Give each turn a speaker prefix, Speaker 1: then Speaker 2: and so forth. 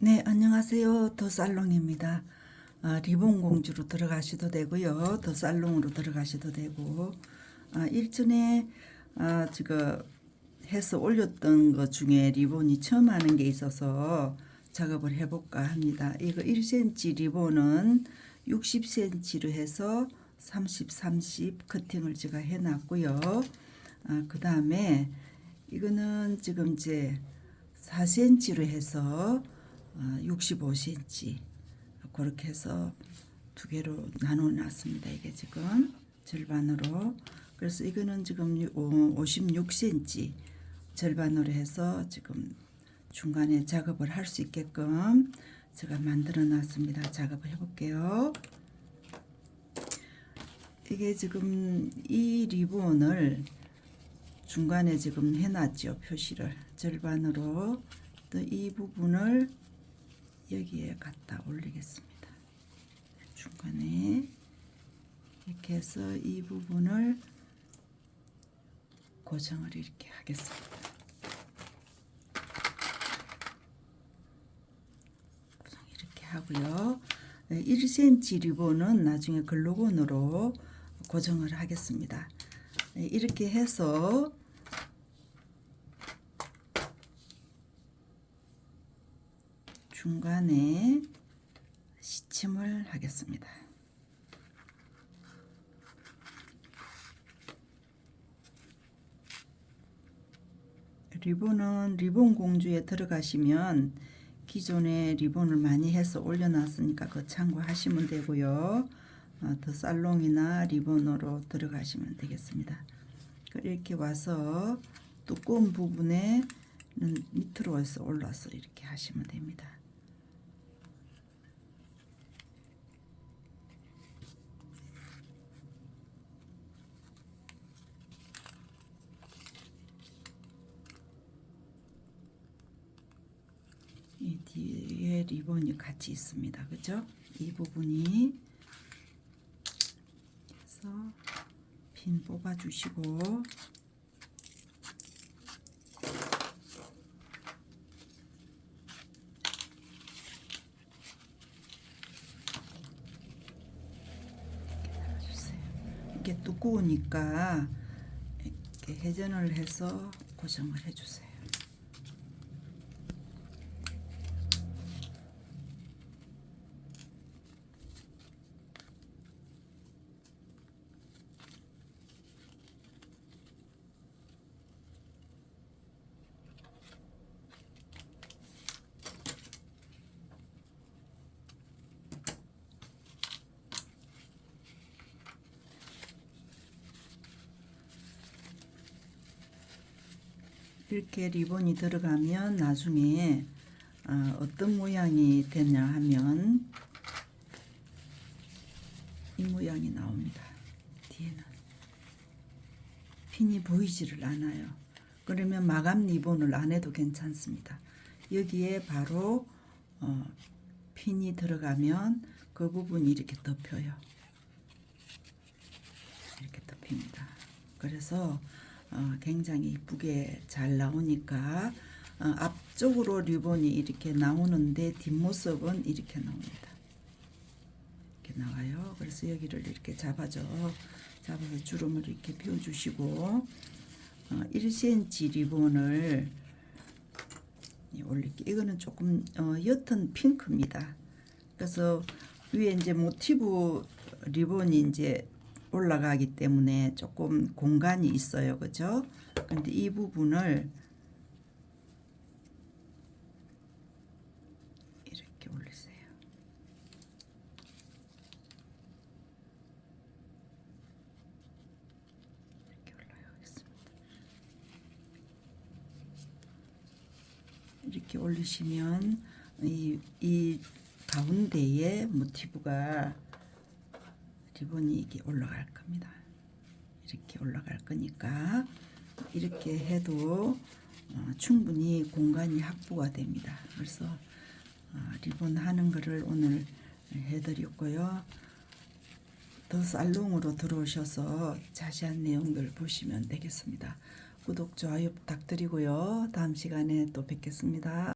Speaker 1: 네, 안녕하세요. 더살롱입니다. 리본 공주로 들어가셔도 되고요. 더살롱으로 들어가셔도 되고, 일전에 지금 해서 올렸던 것 중에 리본이 처음 하는 게 있어서 작업을 해볼까 합니다. 이거 1cm 리본은 60cm로 해서 30, 30 커팅을 제가 해놨고요. 그 다음에 이거는 지금 이제 4cm로 해서 65cm 그렇게 해서 두 개로 나눠 놨습니다. 이게 지금 절반으로. 그래서 이거는 지금 56cm 절반으로 해서 지금 중간에 작업을 할 수 있게끔 제가 만들어 놨습니다. 작업을 해 볼게요. 이게 지금 이 리본을 중간에 지금 해놨죠. 표시를 절반으로. 또 이 부분을 여기에 갖다 올리겠습니다. 중간에 이렇게 해서 이 부분을 고정을 이렇게 하겠습니다. 고정 이렇게 하고요. 1cm 리본은 나중에 글루건으로 고정을 하겠습니다. 이렇게 해서 중간에 시침을 하겠습니다. 리본은 리본 공주에 들어가시면 기존에 리본을 많이 해서 올려놨으니까 그거 참고하시면 되고요. 더 살롱이나 리본으로 들어가시면 되겠습니다. 이렇게 와서 두꺼운 부분에 밑으로 해서 올라서 이렇게 하시면 됩니다. 이 뒤에 리본이 같이 있습니다. 그죠? 이 부분이 그래서 핀 뽑아 주시고 이게 두꺼우니까 이렇게 회전을 해서 고정을 해주세요. 이렇게 리본이 들어가면 나중에 어떤 모양이 되냐 하면 이 모양이 나옵니다. 뒤에는 핀이 보이지를 않아요. 그러면 마감 리본을 안 해도 괜찮습니다. 여기에 바로 핀이 들어가면 그 부분이 이렇게 덮여요. 이렇게 덮입니다. 그래서 굉장히 이쁘게 잘 나오니까 앞쪽으로 리본이 이렇게 나오는데 뒷모습은 이렇게 나옵니다. 이렇게 나와요. 그래서 여기를 이렇게 잡아서 주름을 이렇게 비워주시고 1cm 리본을 올릴게요. 이거는 조금 옅은 핑크입니다. 그래서 위에 이제 모티브 리본이 이제 올라가기 때문에 조금 공간이 있어요. 그죠? 근데 이 부분을 이렇게 올리세요. 이렇게 올라가겠습니다. 이렇게 올리시면 이 가운데에 모티브가 리본이 이게 올라갈 겁니다. 이렇게 올라갈 거니까 이렇게 해도 충분히 공간이 확보가 됩니다. 그래서 리본 하는 거를 오늘 해드렸고요. 더 살롱으로 들어오셔서 자세한 내용들 보시면 되겠습니다. 구독, 좋아요 부탁드리고요. 다음 시간에 또 뵙겠습니다.